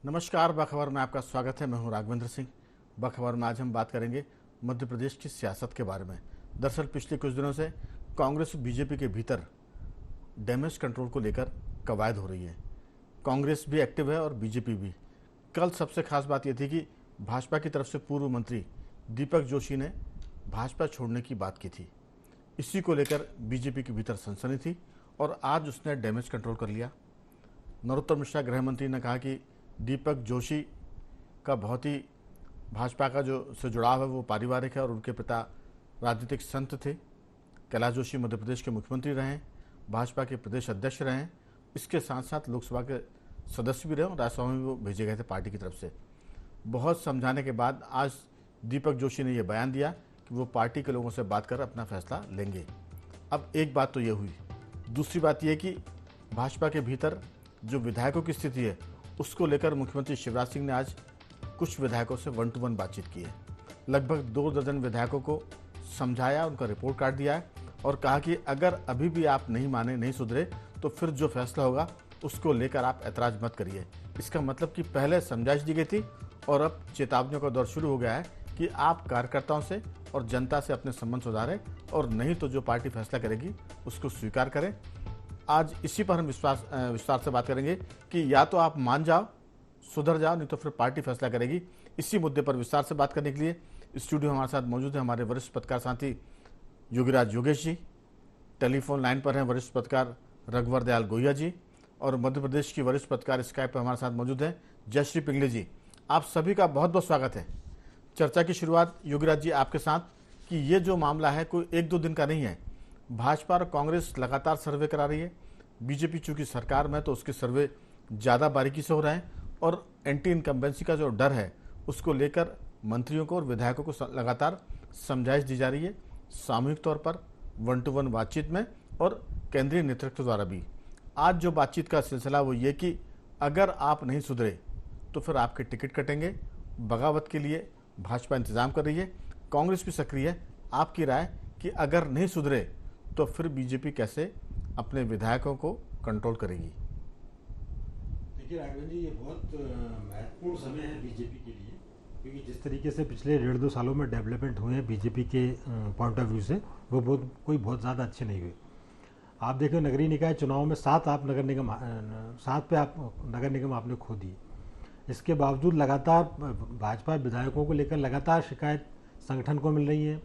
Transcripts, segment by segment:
नमस्कार, बखबर में आपका स्वागत है। मैं हूं राघवेंद्र सिंह। बखबर में आज हम बात करेंगे मध्य प्रदेश की सियासत के बारे में। दरअसल पिछले कुछ दिनों से कांग्रेस और बीजेपी के भीतर डैमेज कंट्रोल को लेकर कवायद हो रही है। कांग्रेस भी एक्टिव है और बीजेपी भी। कल सबसे खास बात यह थी कि भाजपा की तरफ से पूर्व मंत्री दीपक जोशी ने भाजपा छोड़ने की बात की थी। इसी को लेकर बीजेपी के भीतर सनसनी थी और आज उसने डैमेज कंट्रोल कर लिया। नरोत्तम मिश्रा गृह मंत्री ने कहा कि दीपक जोशी का बहुत ही भाजपा का जो से जुड़ाव है वो पारिवारिक है और उनके पिता राजनीतिक संत थे। कैलाश जोशी मध्य प्रदेश के मुख्यमंत्री रहे हैं, भाजपा के प्रदेश अध्यक्ष रहे हैं, इसके साथ साथ लोकसभा के सदस्य भी रहे और राज्यसभा में भी वो भेजे गए थे पार्टी की तरफ से। बहुत समझाने के बाद आज दीपक जोशी ने यह बयान दिया कि वो पार्टी के लोगों से बात कर अपना फैसला लेंगे। अब एक बात तो ये हुई, दूसरी बात यह कि भाजपा के भीतर जो विधायकों की स्थिति है उसको लेकर मुख्यमंत्री शिवराज सिंह ने आज कुछ विधायकों से 1-to-1 बातचीत की है। लगभग 2 दर्जन विधायकों को समझाया, उनका रिपोर्ट कार्ड दिया है और कहा कि अगर अभी भी आप नहीं माने, नहीं सुधरे तो फिर जो फैसला होगा उसको लेकर आप ऐतराज मत करिए। इसका मतलब कि पहले समझाइश दी गई थी और अब चेतावनियों का दौर शुरू हो गया है कि आप कार्यकर्ताओं से और जनता से अपने संबंध सुधारें और नहीं तो जो पार्टी फैसला करेगी उसको स्वीकार करें। आज इसी पर हम विस्तार से बात करेंगे कि या तो आप मान जाओ, सुधर जाओ, नहीं तो फिर पार्टी फैसला करेगी। इसी मुद्दे पर विस्तार से बात करने के लिए स्टूडियो हमारे साथ मौजूद है हमारे वरिष्ठ पत्रकार साथी योगीराज योगेश जी। टेलीफोन लाइन पर हैं वरिष्ठ पत्रकार रघुवर दयाल गोहिया जी और मध्य प्रदेश की वरिष्ठ पत्रकार स्काइप पर हमारे साथ मौजूद हैं जयश्री पिंगले जी। आप सभी का बहुत बहुत स्वागत है। चर्चा की शुरुआत योगीराज जी आपके साथ कि ये जो मामला है कोई 1-2 दिन का नहीं है। भाजपा और कांग्रेस लगातार सर्वे करा रही है। बीजेपी चूंकि सरकार में तो उसके सर्वे ज़्यादा बारीकी से हो रहे हैं और एंटी इनकम्बेंसी का जो डर है उसको लेकर मंत्रियों को और विधायकों को लगातार समझाइश दी जा रही है, सामूहिक तौर पर 1-to-1 बातचीत में और केंद्रीय नेतृत्व द्वारा भी। आज जो बातचीत का सिलसिला वो ये कि अगर आप नहीं सुधरे तो फिर आपके टिकट कटेंगे। बगावत के लिए भाजपा इंतजाम कर रही है, कांग्रेस भी सक्रिय है। आपकी राय कि अगर नहीं सुधरे तो फिर बीजेपी कैसे अपने विधायकों को कंट्रोल करेगी? देखिए राघवेंद्र जी, ये बहुत महत्वपूर्ण समय है बीजेपी के लिए, क्योंकि जिस तरीके से पिछले 1.5-2 सालों में डेवलपमेंट हुए हैं बीजेपी के पॉइंट ऑफ व्यू से, वो बहुत ज़्यादा अच्छे नहीं हुए। आप देखो, नगरीय निकाय चुनाव में 7 पे आप नगर निगम आपने खो दिए। इसके बावजूद लगातार भाजपा विधायकों को लेकर लगातार शिकायत संगठन को मिल रही है,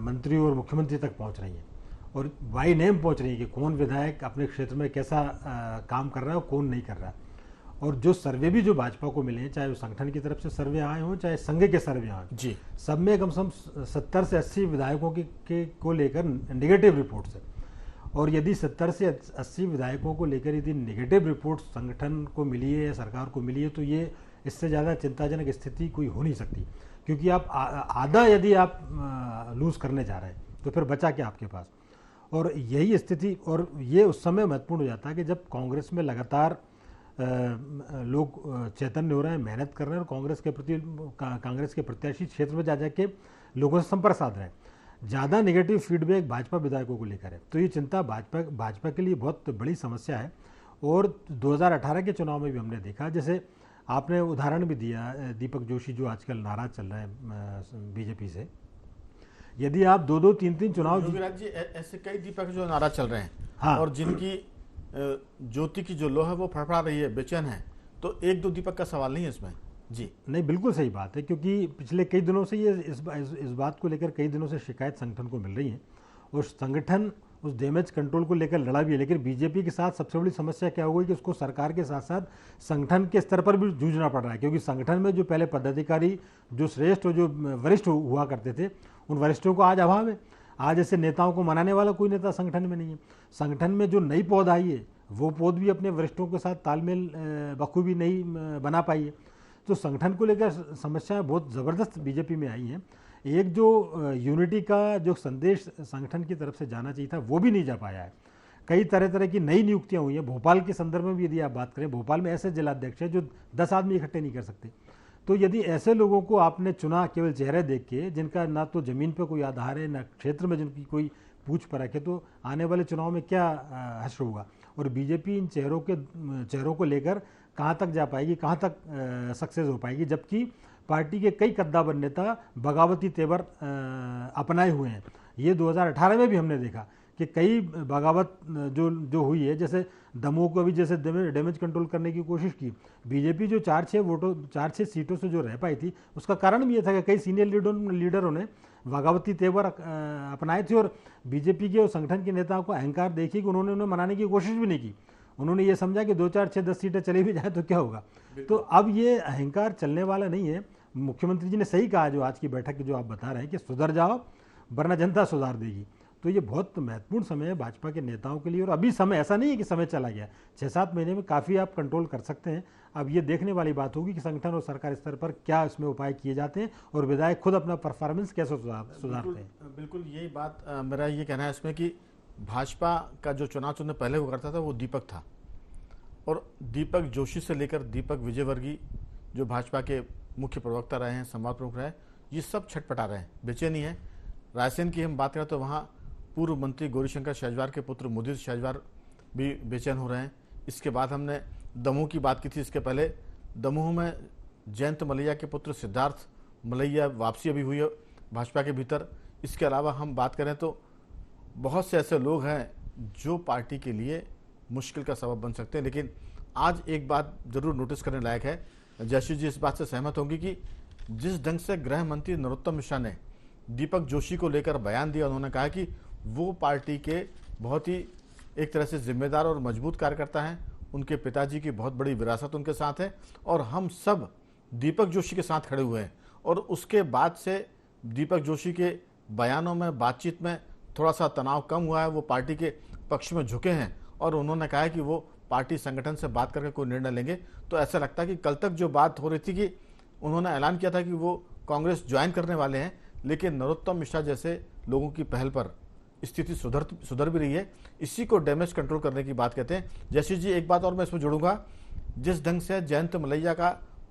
मंत्री और मुख्यमंत्री तक पहुंच रही है और बाई नेम पहुंच रही है कि कौन विधायक अपने क्षेत्र में कैसा काम कर रहा है और कौन नहीं कर रहा है। और जो सर्वे भी जो भाजपा को मिले हैं, चाहे वो संगठन की तरफ से सर्वे आए हों चाहे संघ के सर्वे आए जी, सब में कम से कम 70 से 80 विधायकों को लेकर निगेटिव रिपोर्ट्स है। और यदि 70 से 80 विधायकों को लेकर यदि निगेटिव रिपोर्ट संगठन को मिली है या सरकार को मिली है तो ये इससे ज़्यादा चिंताजनक स्थिति कोई हो नहीं सकती, क्योंकि आप आधा यदि आप लूज़ करने जा रहे हैं तो फिर बचा क्या आपके पास। और यही स्थिति, और ये उस समय महत्वपूर्ण हो जाता है कि जब कांग्रेस में लगातार लोग चैतन्य हो रहे हैं, मेहनत कर रहे हैं और कांग्रेस के प्रत्याशी क्षेत्र में जा जाके लोगों से संपर्क साध रहे हैं। ज़्यादा नेगेटिव फीडबैक भाजपा विधायकों को लेकर है, तो ये चिंता भाजपा के लिए बहुत बड़ी समस्या है। और 2018 के चुनाव में भी हमने देखा, जैसे आपने उदाहरण भी दिया दीपक जोशी जो आजकल नाराज चल रहे हैं बीजेपी से। यदि आप 2-2, 3-3 चुनाव जी, ऐसे कई दीपक जो नाराज चल रहे हैं हाँ, और जिनकी ज्योति की जो लो है वो फड़फड़ा रही है, बेचैन है, तो 1-2 दीपक का सवाल नहीं है इसमें जी। नहीं, बिल्कुल सही बात है, क्योंकि पिछले कई दिनों से ये इस बात को लेकर कई दिनों से शिकायत संगठन को मिल रही है और संगठन उस डैमेज कंट्रोल को लेकर लड़ा भी है। लेकिन बीजेपी के साथ सबसे बड़ी समस्या क्या हो गई कि उसको सरकार के साथ साथ संगठन के स्तर पर भी जूझना पड़ रहा है, क्योंकि संगठन में जो पहले पदाधिकारी जो श्रेष्ठ और जो वरिष्ठ हुआ करते थे उन वरिष्ठों को आज अभाव है। आज ऐसे नेताओं को मनाने वाला कोई नेता संगठन में नहीं है। संगठन में जो नई पौध आई है वो पौध भी अपने वरिष्ठों के साथ तालमेल बखूबी नहीं बना पाई है। तो संगठन को लेकर समस्याएं बहुत ज़बरदस्त बीजेपी में आई हैं। एक जो यूनिटी का जो संदेश संगठन की तरफ से जाना चाहिए था वो भी नहीं जा पाया है। कई तरह तरह की नई नियुक्तियां हुई हैं। भोपाल के संदर्भ में भी यदि आप बात करें, भोपाल में ऐसे जिलाध्यक्ष हैं जो 10 आदमी इकट्ठे नहीं कर सकते। तो यदि ऐसे लोगों को आपने चुना केवल चेहरे देख के, जिनका ना तो ज़मीन पर कोई आधार है ना क्षेत्र में जिनकी कोई पूछ परख है, तो आने वाले चुनाव में क्या हश्र होगा। और बीजेपी इन चेहरों को लेकर कहाँ तक जा पाएगी, कहाँ तक सक्सेस हो पाएगी, जबकि पार्टी के कई कद्दावर नेता बगावती तेवर अपनाए हुए हैं। ये 2018 में भी हमने देखा कि कई बगावत जो जो हुई है, जैसे दमोह को भी जैसे डैमेज कंट्रोल करने की कोशिश की। बीजेपी जो 4-6 सीटों से जो रह पाई थी, उसका कारण भी ये था कि कई सीनियर लीडरों ने बगावती तेवर अपनाए थे, और बीजेपी के और संगठन के नेताओं को अहंकार देखिए कि उन्होंने उन्हें मनाने की कोशिश भी नहीं की। उन्होंने ये समझा कि 2, 4, 6, 10 सीटें चली भी जाए तो क्या होगा। तो अब ये अहंकार चलने वाला नहीं है। मुख्यमंत्री जी ने सही कहा, जो आज की बैठक की जो आप बता रहे हैं, कि सुधर जाओ वरना जनता सुधार देगी। तो ये बहुत महत्वपूर्ण समय है भाजपा के नेताओं के लिए। और अभी समय ऐसा नहीं है कि समय चला गया, 6-7 महीने में काफ़ी आप कंट्रोल कर सकते हैं। अब ये देखने वाली बात होगी कि संगठन और सरकार स्तर पर क्या इसमें उपाय किए जाते हैं और विधायक खुद अपना परफॉर्मेंस कैसे सुधारते हैं। बिल्कुल यही बात मेरा ये कहना है इसमें कि भाजपा का जो चुनाव चुनने पहले हुआ करता था वो दीपक था, और दीपक जोशी से लेकर दीपक विजयवर्गीय जो भाजपा के मुख्य प्रवक्ता रहे हैं, संवाद प्रमुख रहे, ये सब छटपटा रहे हैं, बेचैनी है। रायसेन की हम बात करें तो वहाँ पूर्व मंत्री गौरीशंकर शेजवार के पुत्र मुदित शेजवार भी बेचैन हो रहे हैं। इसके बाद हमने दमोह की बात की थी, इसके पहले दमोह में जयंत मलैया के पुत्र सिद्धार्थ मलैया वापसी अभी हुई है भाजपा के भीतर। इसके अलावा हम बात करें तो बहुत से ऐसे लोग हैं जो पार्टी के लिए मुश्किल का सबब बन सकते हैं। लेकिन आज एक बात जरूर नोटिस करने लायक है, जयश्री जी इस बात से सहमत होंगी कि जिस ढंग से गृह मंत्री नरोत्तम मिश्रा ने दीपक जोशी को लेकर बयान दिया, उन्होंने कहा कि वो पार्टी के बहुत ही एक तरह से जिम्मेदार और मजबूत कार्यकर्ता हैं, उनके पिताजी की बहुत बड़ी विरासत उनके साथ है और हम सब दीपक जोशी के साथ खड़े हुए हैं। और उसके बाद से दीपक जोशी के बयानों में, बातचीत में थोड़ा सा तनाव कम हुआ है, वो पार्टी के पक्ष में झुके हैं और उन्होंने कहा है कि वो पार्टी संगठन से बात करके कोई निर्णय लेंगे। तो ऐसा लगता है कि कल तक जो बात हो रही थी कि उन्होंने ऐलान किया था कि वो कांग्रेस ज्वाइन करने वाले हैं, लेकिन नरोत्तम मिश्रा जैसे लोगों की पहल पर स्थिति सुधर भी रही है। इसी को डैमेज कंट्रोल करने की बात कहते हैं। जयश्री जी एक बात और मैं इसमें जोड़ूंगा, जिस ढंग से जयंत मलैया का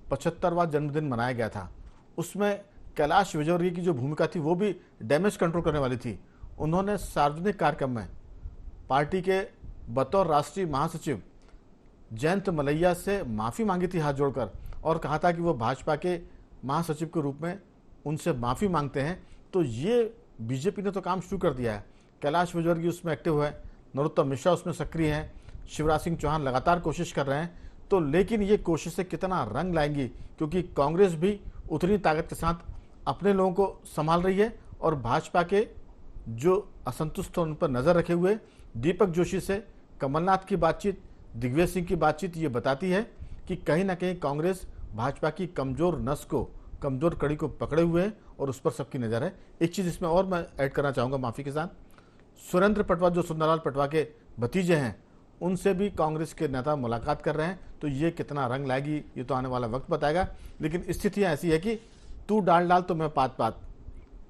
75वां जन्मदिन मनाया गया था, उसमें कैलाश विजयवर्गीय की जो भूमिका थी वो भी डैमेज कंट्रोल करने वाली थी। उन्होंने सार्वजनिक कार्यक्रम में पार्टी के बतौर राष्ट्रीय महासचिव जयंत मलैया से माफ़ी मांगी थी हाथ जोड़कर, और कहा था कि वो भाजपा के महासचिव के रूप में उनसे माफ़ी मांगते हैं। तो ये बीजेपी ने तो काम शुरू कर दिया है। कैलाश विजयवर्गीय उसमें एक्टिव है, नरोत्तम मिश्रा उसमें सक्रिय हैं, शिवराज सिंह चौहान लगातार कोशिश कर रहे हैं। तो लेकिन ये कोशिशें कितना रंग लाएंगी, क्योंकि कांग्रेस भी उतनी ताकत के साथ अपने लोगों को संभाल रही है और भाजपा के जो असंतुष्ट हैं उन पर नज़र रखे हुए दीपक जोशी से कमलनाथ की बातचीत, दिग्विजय सिंह की बातचीत ये बताती है कि कहीं ना कहीं कांग्रेस भाजपा की कमज़ोर नस को, कमज़ोर कड़ी को पकड़े हुए है और उस पर सबकी नज़र है। एक चीज़ इसमें और मैं ऐड करना चाहूँगा माफ़ी के साथ, सुरेंद्र पटवा जो सुंदरलाल पटवा के भतीजे हैं, उनसे भी कांग्रेस के नेता मुलाकात कर रहे हैं। तो ये कितना रंग लाएगी ये तो आने वाला वक्त बताएगा। लेकिन स्थितियाँ ऐसी है कि तू डाल तो मैं पात पात।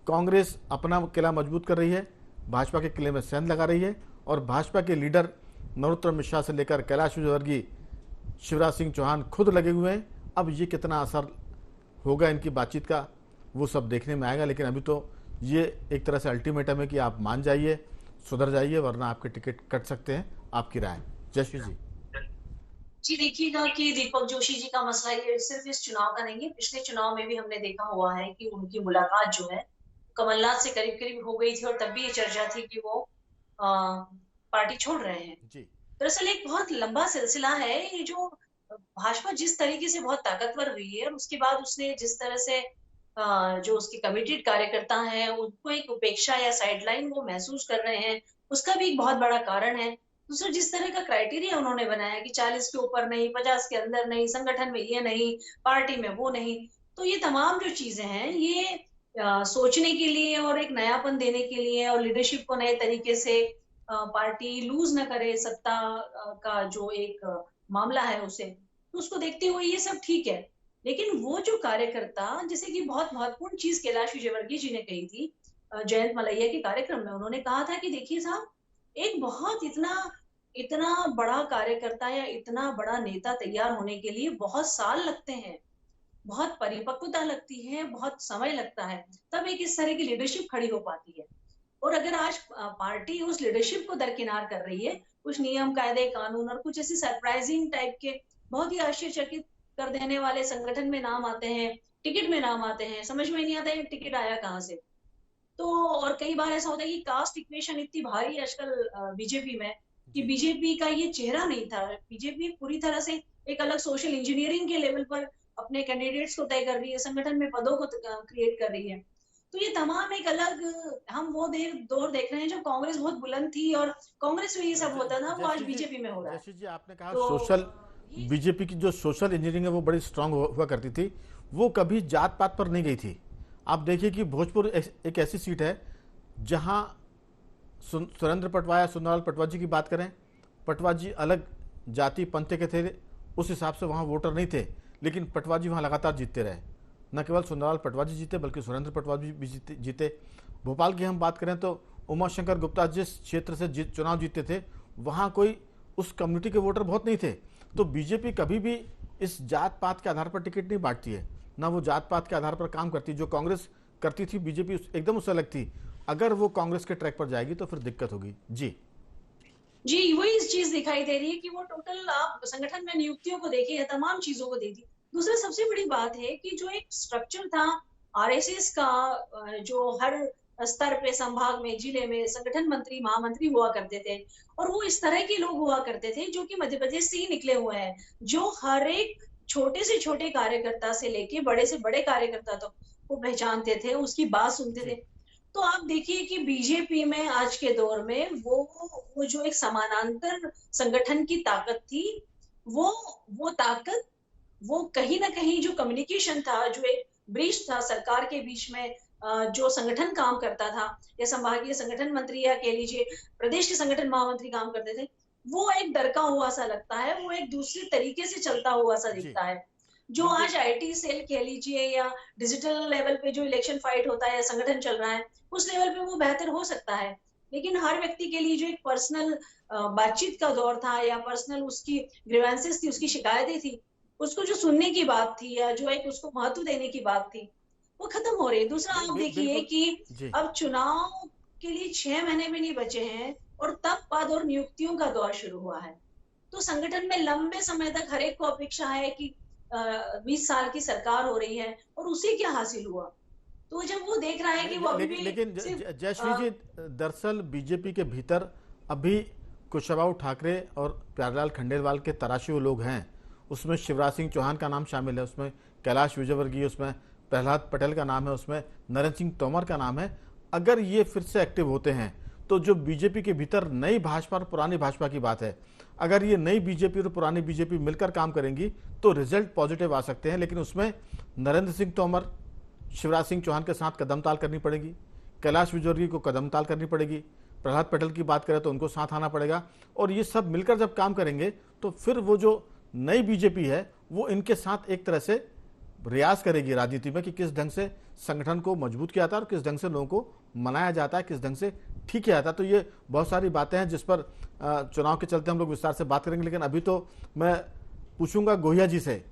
कांग्रेस अपना किला मजबूत कर रही है, भाजपा के किले में सेंध लगा रही है, और भाजपा के लीडर नरोत्तम मिश्रा से लेकर कैलाश विजयवर्गीय, शिवराज सिंह चौहान खुद लगे हुए हैं। अब ये कितना असर होगा इनकी बातचीत का वो सब देखने में आएगा। लेकिन अभी तो ये एक तरह से अल्टीमेटम है कि आप मान जाइए, सुधर जाइए, वरना आपके टिकट कट सकते हैं। आपकी राय जयश्री जी। जी देखिएगा कि दीपक जोशी जी का मसला ये सिर्फ इस चुनाव का नहीं है, पिछले चुनाव में भी हमने देखा हुआ है कि उनकी मुलाकात जो है कमलनाथ से करीब करीब हो गई थी और तब भी ये चर्चा थी कि वो पार्टी छोड़ रहे हैं। जी दरअसल एक बहुत लंबा सिलसिला है ये, जो भाजपा जिस तरीके से बहुत ताकतवर हुई है और उसके बाद उसने जिस तरह से जो उसके कमिटेड कार्यकर्ता हैं उनको एक उपेक्षा या साइडलाइन वो महसूस कर रहे हैं, उसका भी एक बहुत बड़ा कारण है। दूसरा, जिस तरह का क्राइटेरिया उन्होंने बनाया कि 40 के ऊपर नहीं, 50 के अंदर नहीं, संगठन में ये नहीं, पार्टी में वो नहीं, तो ये तमाम जो चीजें हैं ये सोचने के लिए और एक नयापन देने के लिए और लीडरशिप को नए तरीके से पार्टी लूज न करे सत्ता का जो एक मामला है उसे, तो उसको देखते हुए ये सब ठीक है। लेकिन वो जो कार्यकर्ता, जैसे कि बहुत महत्वपूर्ण चीज कैलाश विजयवर्गीय जी ने कही थी जयंत मलैया के कार्यक्रम में, उन्होंने कहा था कि देखिए साहब, एक बहुत इतना इतना बड़ा कार्यकर्ता या इतना बड़ा नेता तैयार होने के लिए बहुत साल लगते हैं, बहुत परिपक्वता लगती है, बहुत समय लगता है, तब एक इस तरह की लीडरशिप खड़ी हो पाती है। और अगर आज पार्टी उस लीडरशिप को दरकिनार कर रही है, कुछ नियम कायदे कानून और कुछ ऐसे सरप्राइजिंग टाइप के बहुत ही आश्चर्यचकित कर देने वाले संगठन में नाम आते हैं, टिकट में नाम आते हैं, समझ में नहीं आता ये टिकट आया कहाँ से। तो और कई बार ऐसा होता है कि कास्ट इक्वेशन इतनी भारी है आजकल बीजेपी में कि जी बीजेपी का ये चेहरा नहीं था। बीजेपी पूरी तरह से एक अलग सोशल इंजीनियरिंग के लेवल पर अपने कैंडिडेट्स को तय कर रही है, संगठन में पदों को क्रिएट कर रही है। तो ये तमाम एक अलग हम वो दौर देख रहे हैं जो कांग्रेस बहुत बुलंद थी और कांग्रेस में ये सब होता था, वो आज जयश्री जी, बीजेपी में हो रहा है। जयश्री जी, आपने कहा तो सोशल ये बीजेपी की जो सोशल इंजीनियरिंग है वो बड़ी स्ट्रांग हुआ करती थी, वो कभी जात पात पर नहीं गई थी। आप देखिए कि भोजपुर एक ऐसी सीट है जहां सुरेंद्र पटवा या सुंदरलाल पटवा जी की बात करें, पटवा जी अलग जाति पंथ के थे, उस हिसाब से वहाँ वोटर नहीं थे, लेकिन पटवा जी वहाँ लगातार जीतते रहे। न केवल सुंदरलाल पटवा जी जीते बल्कि सुरेंद्र पटवा जी भी जीते। भोपाल की हम बात करें तो उमाशंकर गुप्ता जिस क्षेत्र से चुनाव जीते थे, वहाँ कोई उस कम्युनिटी के वोटर बहुत नहीं थे। तो बीजेपी कभी भी इस जात पात के आधार पर टिकट नहीं बांटती है, ना वो जात पात के आधार पर काम करती। जो कांग्रेस करती थी, बीजेपी एकदम उससे अलग थी। अगर वो कांग्रेस के ट्रैक पर जाएगी तो फिर दिक्कत होगी। जी जी, वही चीज दिखाई दे रही है कि वो टोटल आप संगठन में नियुक्तियों को देखिए, तमाम चीजों को देखिए। दूसरा सबसे बड़ी बात है कि जो एक स्ट्रक्चर था आरएसएस का, जो हर स्तर पे संभाग में, जिले में संगठन मंत्री, महामंत्री हुआ करते थे, और वो इस तरह के लोग हुआ करते थे जो कि मध्य प्रदेश से ही निकले हुए हैं, जो हर एक छोटे से छोटे कार्यकर्ता से लेके बड़े से बड़े कार्यकर्ता तक को पहचानते थे, उसकी बात सुनते जी थे। तो आप देखिए कि बीजेपी में आज के दौर में वो जो एक समानांतर संगठन की ताकत थी, वो वो ताकत, वो कहीं ना कहीं जो कम्युनिकेशन था, जो एक ब्रिज था सरकार के बीच में, जो संगठन काम करता था, या संभागीय संगठन मंत्री या कह लीजिए प्रदेश के संगठन महामंत्री काम करते थे, वो एक डरका हुआ सा लगता है, वो एक दूसरे तरीके से चलता हुआ सा जी दिखता है। जो बिल्कुल। आज आईटी सेल कह लीजिए या डिजिटल लेवल पे जो इलेक्शन फाइट होता है या संगठन चल रहा है, उस लेवल पे वो बेहतर हो सकता है। लेकिन हर व्यक्ति के लिए जो एक पर्सनल बातचीत का दौर था, या पर्सनल उसकी ग्रीवेंसेस थी, उसकी शिकायतें थी, उसको जो सुनने की बात थी, या जो एक उसको महत्व देने की बात थी, वो खत्म हो रही है। दूसरा आप देखिए बिल्कुल। कि जी अब चुनाव के लिए 6 महीने भी नहीं बचे हैं, और तब पद और नियुक्तियों का दौर शुरू हुआ है। तो संगठन में लंबे समय तक हर एक को अपेक्षा है कि 20 साल की सरकार हो रही है, और उसे क्या हासिल हुआ। तो जब वो देख रहा है कि वो अभी भी लेकिन सिर्फ जयश्री जी, दरअसल बीजेपी के भीतर अभी कुशवाहा ठाकरे और प्यारेलाल खंडेलवाल के तराशे हुए लोग हैं। उसमें शिवराज सिंह चौहान का नाम शामिल है, उसमें कैलाश विजयवर्गीय, उसमें प्रहलाद पटेल का नाम है, उसमें नरेंद्र सिंह तोमर का नाम है। अगर ये फिर से एक्टिव होते हैं तो जो बीजेपी के भीतर नई भाजपा और पुरानी भाजपा की बात है, अगर ये नई बीजेपी और पुरानी बीजेपी मिलकर काम करेंगी तो रिजल्ट पॉजिटिव आ सकते हैं। लेकिन उसमें नरेंद्र सिंह तोमर, शिवराज सिंह चौहान के साथ कदमताल करनी पड़ेगी, कैलाश विजयवर्गीय को कदमताल करनी पड़ेगी, प्रहलाद पटेल की बात करें तो उनको साथ आना पड़ेगा। और ये सब मिलकर जब काम करेंगे तो फिर वो जो नई बीजेपी है वो इनके साथ एक तरह से प्रयास करेगी राजनीति में कि किस ढंग से संगठन को मजबूत किया जाता है और किस ढंग से लोगों को मनाया जाता है, किस ढंग से ठीक किया जाता है। तो ये बहुत सारी बातें हैं जिस पर चुनाव के चलते हम लोग विस्तार से बात करेंगे। लेकिन अभी तो मैं पूछूंगा गोहिया जी से।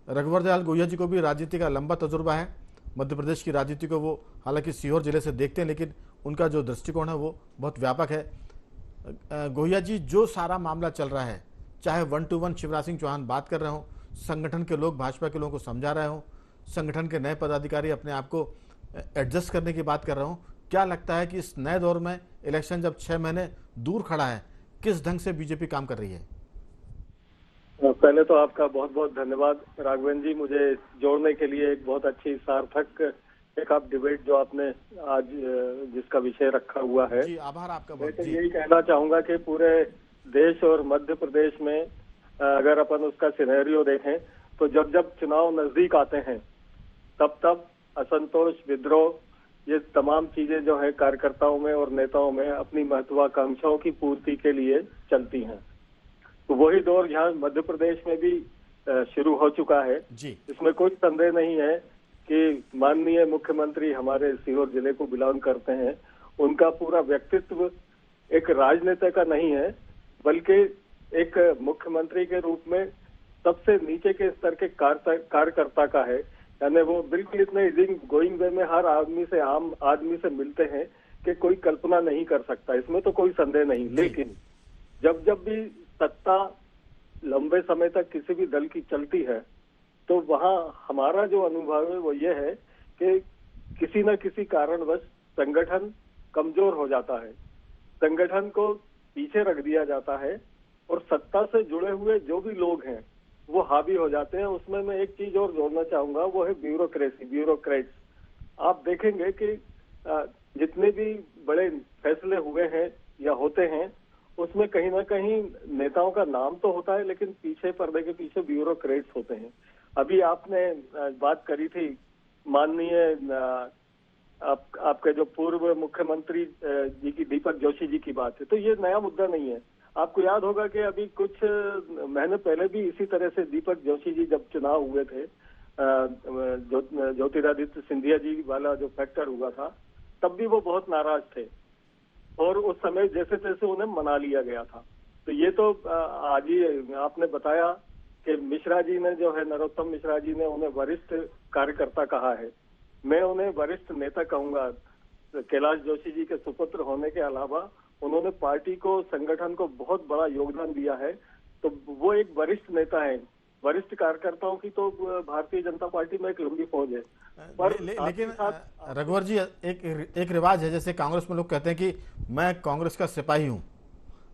रघुवर दयाल गोहिया जी को भी राजनीति का लंबा तजुर्बा है। मध्य प्रदेश की राजनीति को वो हालांकि सीहोर जिले से देखते हैं, लेकिन उनका जो दृष्टिकोण है वो बहुत व्यापक है। गोहिया जी, जो सारा मामला चल रहा है, चाहे 1 to 1 शिवराज सिंह चौहान बात कर रहे हो, संगठन के लोग भाजपा के लोगों को समझा रहे हो, संगठन के नए पदाधिकारी अपने आप को एडजस्ट करने की बात कर रहे हो, क्या लगता है कि इस नए दौर में इलेक्शन जब 6 महीने दूर खड़ा है, किस ढंग से बीजेपी काम कर रही है? पहले तो आपका बहुत बहुत धन्यवाद राघवेंद्र जी, मुझे जोड़ने के लिए। एक बहुत अच्छी सार्थक एक आप डिबेट जो आपने आज जिसका विषय रखा हुआ है, जी आभार आपका मैं बहुत। तो जी यही कहना चाहूंगा कि पूरे देश और मध्य प्रदेश में अगर अपन उसका सिनेरियो देखें तो जब जब चुनाव नजदीक आते हैं तब तब असंतोष, विद्रोह, ये तमाम चीजें जो है कार्यकर्ताओं में और नेताओं में अपनी महत्वाकांक्षाओं की पूर्ति के लिए चलती हैं। तो वही दौर यहाँ मध्य प्रदेश में भी शुरू हो चुका है। जी इसमें कोई संदेह नहीं है कि माननीय मुख्यमंत्री हमारे सीहोर जिले को बिलोंग करते हैं। उनका पूरा व्यक्तित्व एक राजनेता का नहीं है, बल्कि एक मुख्यमंत्री के रूप में सबसे नीचे के स्तर के कार्यकर्ता का है। यानी वो बिल्कुल इतने इजिंग गोइंग वे में हर आदमी से, आम आदमी से मिलते हैं कि कोई कल्पना नहीं कर सकता। इसमें तो कोई संदेह नहीं। लेकिन जब जब भी सत्ता लंबे समय तक किसी भी दल की चलती है, तो वहाँ हमारा जो अनुभव है वो ये है कि किसी न किसी कारणवश संगठन कमजोर हो जाता है, संगठन को पीछे रख दिया जाता है और सत्ता से जुड़े हुए जो भी लोग हैं वो हावी हो जाते हैं। उसमें मैं एक चीज और जोड़ना चाहूंगा, वो है ब्यूरोक्रेसी, ब्यूरोक्रेट्स। आप देखेंगे कि जितने भी बड़े फैसले हुए हैं या होते हैं उसमें कहीं ना कहीं नेताओं का नाम तो होता है, लेकिन पीछे पर्दे के पीछे ब्यूरोक्रेट्स होते हैं। अभी आपने बात करी थी माननीय आपके जो पूर्व मुख्यमंत्री जी की, दीपक जोशी जी की बात है, तो ये नया मुद्दा नहीं है। आपको याद होगा कि अभी कुछ महीने पहले भी इसी तरह से दीपक जोशी जी जब चुनाव हुए थे, ज्योतिरादित्य सिंधिया जी वाला जो फैक्टर हुआ था, तब भी वो बहुत नाराज थे और उस समय जैसे तैसे उन्हें मना लिया गया था। तो ये तो आज ही आपने बताया कि मिश्रा जी ने जो है, नरोत्तम मिश्रा जी ने उन्हें वरिष्ठ कार्यकर्ता कहा है। मैं उन्हें वरिष्ठ नेता कहूंगा। कैलाश जोशी जी के सुपुत्र होने के अलावा उन्होंने पार्टी को, संगठन को बहुत बड़ा योगदान दिया है, तो वो एक वरिष्ठ नेता है। वरिष्ठ कार्यकर्ताओं की तो भारतीय जनता पार्टी में एक लंबी फौज है। पर लेकिन रघुवर जी, एक रिवाज है, जैसे कांग्रेस में लोग कहते हैं कि मैं कांग्रेस का सिपाही हूं।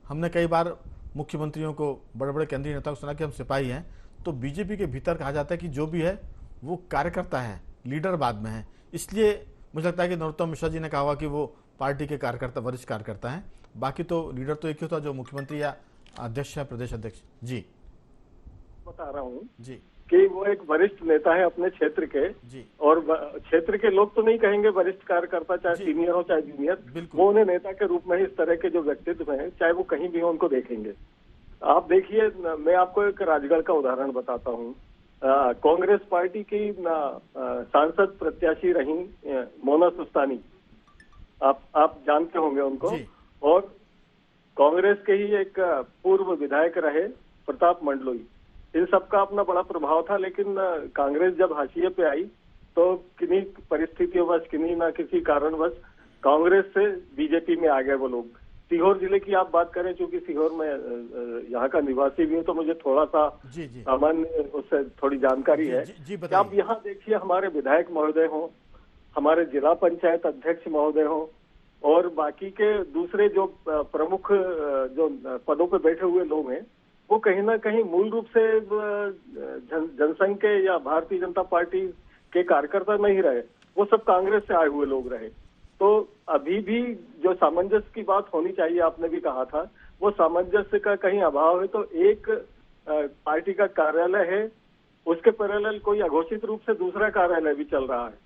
हमने कई बार मुख्यमंत्रियों को, बड़े बड़े केंद्रीय नेताओं को सुना कि हम सिपाही हैं। तो बीजेपी के भीतर कहा जाता है कि जो भी है वो कार्यकर्ता है, लीडर बाद में है। इसलिए मुझे लगता है कि नरोत्तम मिश्रा जी ने कहा हुआ कि वो पार्टी के कार्यकर्ता, वरिष्ठ कार्यकर्ता हैं। बाकी तो लीडर तो एक ही होता है, जो मुख्यमंत्री या अध्यक्ष है, प्रदेश अध्यक्ष। जी बता रहा हूँ जी कि वो एक वरिष्ठ नेता है अपने क्षेत्र के जी। और क्षेत्र के लोग तो नहीं कहेंगे वरिष्ठ कार्यकर्ता, चाहे सीनियर हो चाहे जूनियर, वो उन्हें नेता के रूप में ही इस तरह के जो व्यक्तित्व हैं, चाहे वो कहीं भी हो, उनको देखेंगे। आप देखिए, मैं आपको एक राजगढ़ का उदाहरण बताता हूँ। कांग्रेस पार्टी की सांसद प्रत्याशी रही मोना सुस्तानी, आप जानते होंगे उनको, और कांग्रेस के ही एक पूर्व विधायक रहे प्रताप मंडलोई। इन सबका अपना बड़ा प्रभाव था, लेकिन कांग्रेस जब हाशिए पे आई तो किन्हीं परिस्थितियों वश, किन्हीं ना किसी कारणवश कांग्रेस से बीजेपी में आ गए वो लोग। सीहोर जिले की आप बात करें, चूंकि सीहोर में यहाँ का निवासी भी हूँ, तो मुझे थोड़ा सा सामान्य उससे थोड़ी जानकारी है। कि आप यहाँ देखिए, हमारे विधायक महोदय हों, हमारे जिला पंचायत अध्यक्ष महोदय हों, और बाकी के दूसरे जो प्रमुख जो पदों पे बैठे हुए लोग हैं, वो कहीं ना कहीं मूल रूप से जनसंघ के या भारतीय जनता पार्टी के कार्यकर्ता नहीं रहे, वो सब कांग्रेस से आए हुए लोग रहे। तो अभी भी जो सामंजस्य की बात होनी चाहिए, आपने भी कहा था, वो सामंजस्य का कहीं अभाव है। तो एक पार्टी का कार्यालय है, उसके पैरेलल कोई अघोषित रूप से दूसरा कार्यालय भी चल रहा है।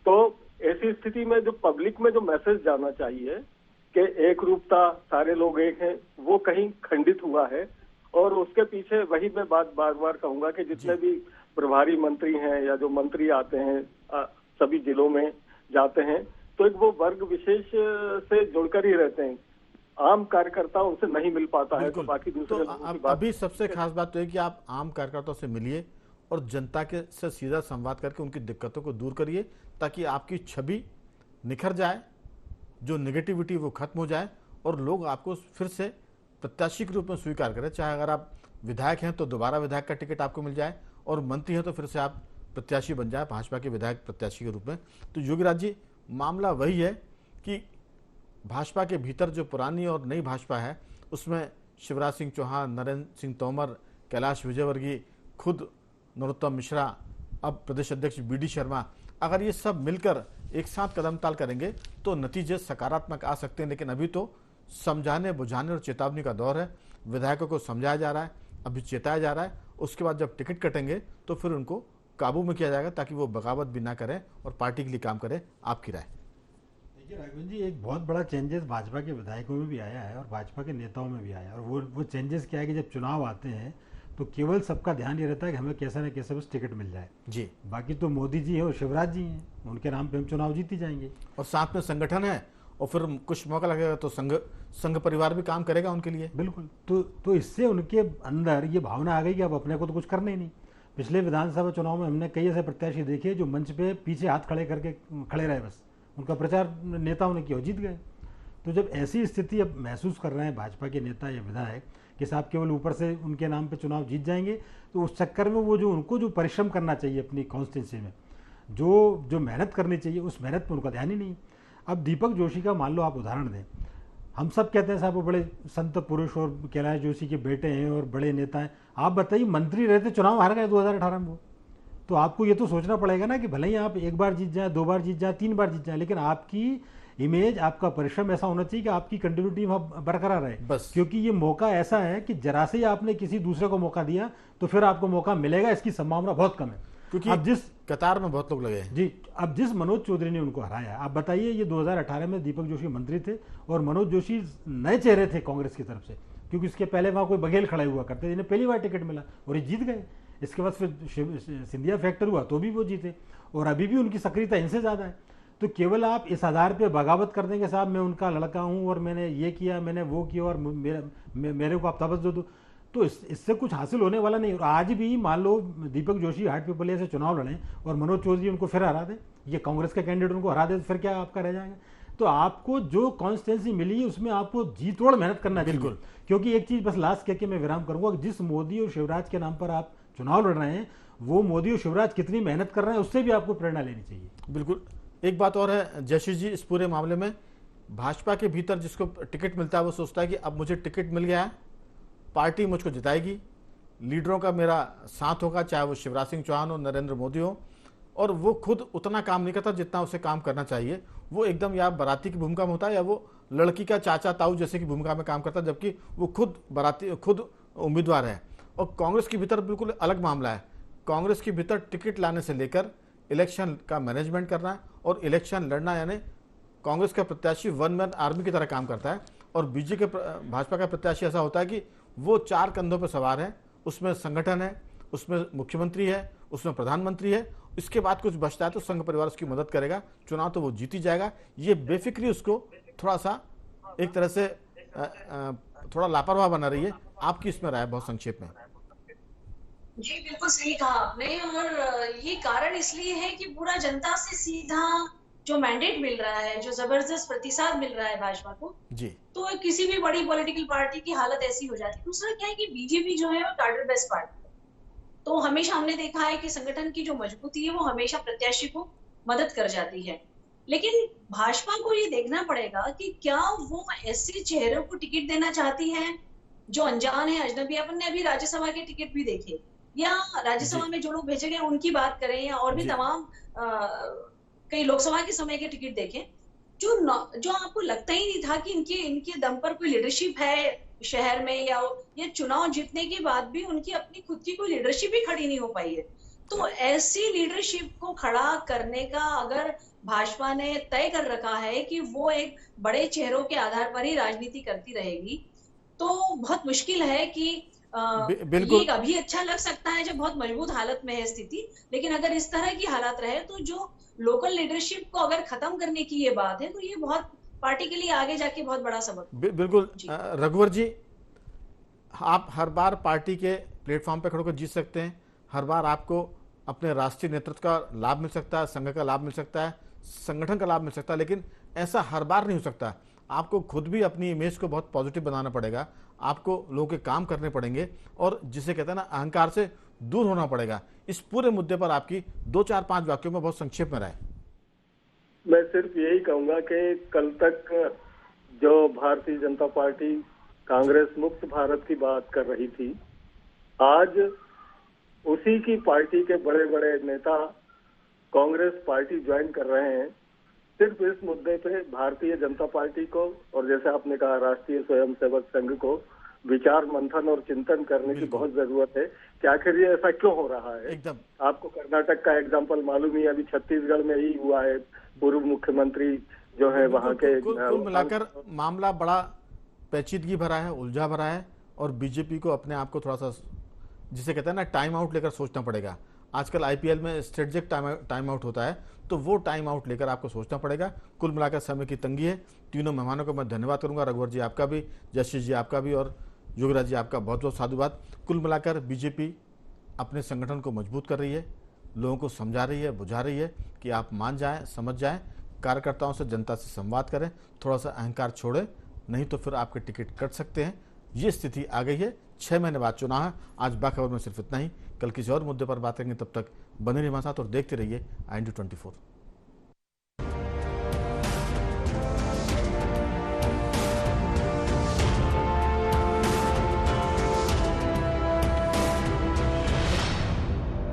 तो ऐसी स्थिति में जो पब्लिक में जो मैसेज जाना चाहिए कि एक रूपता, सारे लोग एक हैं, वो कहीं खंडित हुआ है। और उसके पीछे वही मैं बात बार बार कहूंगा कि जितने भी प्रभारी मंत्री हैं या जो मंत्री आते हैं, सभी जिलों में जाते हैं, तो एक वो वर्ग विशेष से जुड़कर ही रहते हैं। आम कार्यकर्ता उनसे नहीं मिल पाता है। तो बाकी दूसरे लोगों की बात, अभी सबसे खास बात तो है कि आप आम कार्यकर्ताओं से मिलिए और जनता के से सीधा संवाद करके उनकी दिक्कतों को दूर करिए, ताकि आपकी छवि निखर जाए, जो नेगेटिविटी वो खत्म हो जाए और लोग आपको फिर से प्रत्याशी के रूप में स्वीकार करें। चाहे अगर आप विधायक हैं तो दोबारा विधायक का टिकट आपको मिल जाए, और मंत्री हैं तो फिर से आप प्रत्याशी बन जाए भाजपा के विधायक प्रत्याशी के रूप में। तो योगीराज जी, मामला वही है कि भाजपा के भीतर जो पुरानी और नई भाजपा है, उसमें शिवराज सिंह चौहान, नरेंद्र सिंह तोमर, कैलाश विजयवर्गीय, खुद नरोत्तम मिश्रा, अब प्रदेश अध्यक्ष बी डी शर्मा, अगर ये सब मिलकर एक साथ कदम ताल करेंगे तो नतीजे सकारात्मक आ सकते हैं। लेकिन अभी तो समझाने, बुझाने और चेतावनी का दौर है। विधायकों को समझाया जा रहा है, अभी चेताया जा रहा है। उसके बाद जब टिकट कटेंगे तो फिर उनको काबू में किया जाएगा, ताकि वो बगावत भी ना करें और पार्टी के लिए काम करें। आपकी राय? देखिए राघवन जी, एक बहुत बड़ा चेंजेस भाजपा के विधायकों में भी आया है और भाजपा के नेताओं में भी आया है। और वो चेंजेस क्या है कि जब चुनाव आते हैं तो केवल सबका ध्यान ये रहता है कि हमें कैसे न कैसे बस टिकट मिल जाए जी। बाकी तो मोदी जी है और शिवराज जी हैं, उनके नाम पे हम चुनाव जीत ही जाएंगे। और साथ में संगठन है, और फिर कुछ मौका लगेगा तो संघ परिवार भी काम करेगा उनके लिए। बिल्कुल। तो इससे उनके अंदर ये भावना आ गई कि अब अपने को तो कुछ करना ही नहीं। पिछले विधानसभा चुनाव में हमने कई ऐसे प्रत्याशी देखे जो मंच पे पीछे हाथ खड़े करके खड़े रहे, बस उनका प्रचार नेताओं ने किया, जीत गए। तो जब ऐसी स्थिति अब महसूस कर रहे हैं भाजपा के नेता या विधायक कि साहब केवल ऊपर से उनके नाम पे चुनाव जीत जाएंगे। तो उस चक्कर में वो जो उनको जो परिश्रम करना चाहिए अपनी कॉन्स्टिट्यूंसी में, जो मेहनत करनी चाहिए, उस मेहनत पर उनका ध्यान ही नहीं। अब दीपक जोशी का मान लो आप उदाहरण दें, हम सब कहते हैं साहब वो बड़े संत पुरुष और कैलाश जोशी के बेटे हैं और बड़े नेता हैं। आप बताइए, मंत्री रहते चुनाव हार गए 2018 में वो। तो आपको ये तो सोचना पड़ेगा ना कि भले ही आप एक बार जीत जाए, 2 बार जीत जाए, 3 बार जीत जाए, लेकिन आपकी इमेज, आपका परिश्रम ऐसा होना चाहिए कि आपकी कंटिन्यूटी वहाँ बरकरार रहे। बस। क्योंकि ये मौका ऐसा है कि जरा से ही आपने किसी दूसरे को मौका दिया तो फिर आपको मौका मिलेगा, इसकी संभावना बहुत कम है। क्योंकि अब जिस कतार में बहुत लोग लगे हैं जी, अब जिस मनोज चौधरी ने उनको हराया, आप बताइए, ये 2018 में दीपक जोशी मंत्री थे और मनोज जोशी नए चेहरे थे कांग्रेस की तरफ से, क्योंकि इसके पहले वहाँ कोई बघेल खड़े हुआ करते थे, इन्हें पहली बार टिकट मिला और ये जीत गए। इसके बाद फिर सिंधिया फैक्टर हुआ तो भी वो जीते, और अभी भी उनकी सक्रियता इनसे ज़्यादा है। तो केवल आप इस आधार पे बगावत कर देंगे साहब मैं उनका लड़का हूँ और मैंने ये किया, मैंने वो किया और मेरे को आप तवज्जो दो, तो इससे कुछ हासिल होने वाला नहीं। और आज भी मान लो दीपक जोशी हाटपिपलिया से चुनाव लड़ें और मनोज चौधरी उनको फिर हरा दें, ये कांग्रेस के कैंडिडेट उनको हरा दे, तो फिर क्या आपका रह जाएगा? तो आपको जो कॉन्स्टिट्यूंसी मिली है उसमें आपको जी तोड़ मेहनत करना चाहिए। बिल्कुल। क्योंकि एक चीज़ बस लास्ट कह के मैं विराम करूंगा, जिस मोदी और शिवराज के नाम पर आप चुनाव लड़ रहे हैं, वो मोदी और शिवराज कितनी मेहनत कर रहे हैं उससे भी आपको प्रेरणा लेनी चाहिए। बिल्कुल। एक बात और है जयश्री जी, इस पूरे मामले में भाजपा के भीतर जिसको टिकट मिलता है वो सोचता है कि अब मुझे टिकट मिल गया है, पार्टी मुझको जिताएगी, लीडरों का मेरा साथ होगा, चाहे वो शिवराज सिंह चौहान हो, नरेंद्र मोदी हो, और वो खुद उतना काम नहीं करता जितना उसे काम करना चाहिए। वो एकदम या बाराती की भूमिका में होता है या वो लड़की का चाचा ताऊ जैसे की भूमिका में काम करता है, जबकि वो खुद उम्मीदवार है। और कांग्रेस के भीतर बिल्कुल अलग मामला है। कांग्रेस के भीतर टिकट लाने से लेकर इलेक्शन का मैनेजमेंट करना है और इलेक्शन लड़ना, यानी कांग्रेस का प्रत्याशी वन मैन आर्मी की तरह काम करता है, और बीजेपी भाजपा का प्रत्याशी ऐसा होता है कि वो 4 कंधों पर सवार है, उसमें संगठन है, उसमें मुख्यमंत्री है, उसमें प्रधानमंत्री है, इसके बाद कुछ बचता है तो संघ परिवार उसकी मदद करेगा, चुनाव तो वो जीत ही जाएगा। ये बेफिक्री उसको थोड़ा सा एक तरह से थोड़ा लापरवाह बना रही है। आपकी इसमें राय बहुत संक्षेप में? जी, बिल्कुल सही कहा आपने। और ये कारण इसलिए है कि पूरा जनता से सीधा जो मैंडेट मिल रहा है, जो जबरदस्त प्रतिसाद मिल रहा है भाजपा को जी, तो किसी भी बड़ी पॉलिटिकल पार्टी की हालत ऐसी हो जाती है। दूसरा क्या है कि बीजेपी जो है वो कार्डर बेस्ड पार्टी है, तो हमेशा हमने देखा है कि संगठन की जो मजबूती है वो हमेशा प्रत्याशी को मदद कर जाती है। लेकिन भाजपा को ये देखना पड़ेगा कि क्या वो ऐसे चेहरों को टिकट देना चाहती है जो अनजान है, अजनबी। अपन ने अभी राज्यसभा के टिकट भी देखे, या राज्यसभा में जो लोग भेजे गए उनकी बात करें, या और भी तमाम कई लोकसभा के समय के टिकट देखें, जो आपको लगता ही नहीं था कि इनके दम पर कोई लीडरशिप है शहर में, या ये चुनाव जीतने के बाद भी उनकी अपनी खुद की कोई लीडरशिप ही खड़ी नहीं हो पाई है। तो ऐसी लीडरशिप को खड़ा करने का अगर भाजपा ने तय कर रखा है कि वो एक बड़े चेहरों के आधार पर ही राजनीति करती रहेगी, तो बहुत मुश्किल है कि बिल्कुल। ये अभी अच्छा लग सकता है जब बहुत मजबूत हालत में है स्थिति, लेकिन अगर इस तरह की हालत रहे तो जो लोकल लीडरशिप को अगर खत्म करने की ये बात है, तो ये बहुत पार्टी के लिए आगे जाके बहुत बड़ा सबक। बिल्कुल। रघुवर जी, आप हर बार पार्टी के प्लेटफॉर्म पर खड़े होकर जीत सकते हैं, हर बार आपको अपने राष्ट्रीय नेतृत्व का लाभ मिल सकता है, संघ का लाभ मिल सकता है, संगठन का लाभ मिल सकता है, लेकिन ऐसा हर बार नहीं हो सकता। आपको खुद भी अपनी इमेज को बहुत पॉजिटिव बनाना पड़ेगा, आपको लोगों के काम करने पड़ेंगे, और जिसे कहते हैं ना, अहंकार से दूर होना पड़ेगा। इस पूरे मुद्दे पर आपकी 2-4-5 वाक्यों में बहुत संक्षेप में राय। मैं सिर्फ यही कहूंगा कि कल तक जो भारतीय जनता पार्टी कांग्रेस मुक्त भारत की बात कर रही थी, आज उसी की पार्टी के बड़े बड़े नेता कांग्रेस पार्टी ज्वाइन कर रहे हैं। सिर्फ इस मुद्दे पे भारतीय जनता पार्टी को, और जैसे आपने कहा राष्ट्रीय स्वयंसेवक संघ को, विचार मंथन और चिंतन करने की बहुत जरूरत है कि आखिर ये ऐसा क्यों हो रहा है। एकदम। आपको कर्नाटक का एग्जाम्पल मालूम ही, अभी छत्तीसगढ़ में ही हुआ है। पूर्व मुख्यमंत्री जो है वहाँ के, कुल मिलाकर मामला बड़ा पेचीदगी भरा है, उलझा भरा है, और बीजेपी को अपने आप को थोड़ा सा, जिसे कहते हैं ना, टाइम आउट लेकर सोचना पड़ेगा। आजकल आईपीएल में स्ट्रेटेजिक टाइम आउट होता है, तो वो टाइम आउट लेकर आपको सोचना पड़ेगा। कुल मिलाकर समय की तंगी है। तीनों मेहमानों को मैं धन्यवाद करूंगा, रघुवर जी आपका भी, जयश्री जी आपका भी, और योगराज जी आपका बहुत बहुत साधुवाद। कुल मिलाकर बीजेपी अपने संगठन को मजबूत कर रही है, लोगों को समझा रही है, बुझा रही है कि आप मान जाएं, समझ जाएं, कार्यकर्ताओं से, जनता से संवाद करें, थोड़ा सा अहंकार छोड़ें, नहीं तो फिर आपके टिकट कट सकते हैं। ये स्थिति आ गई है। 6 महीने बाद चुनाव है। आज बाखबर में सिर्फ इतना ही। कल किसी और मुद्दे पर बात करेंगे। तब तक बने रहिए हमारे साथ और देखते रहिए IND24।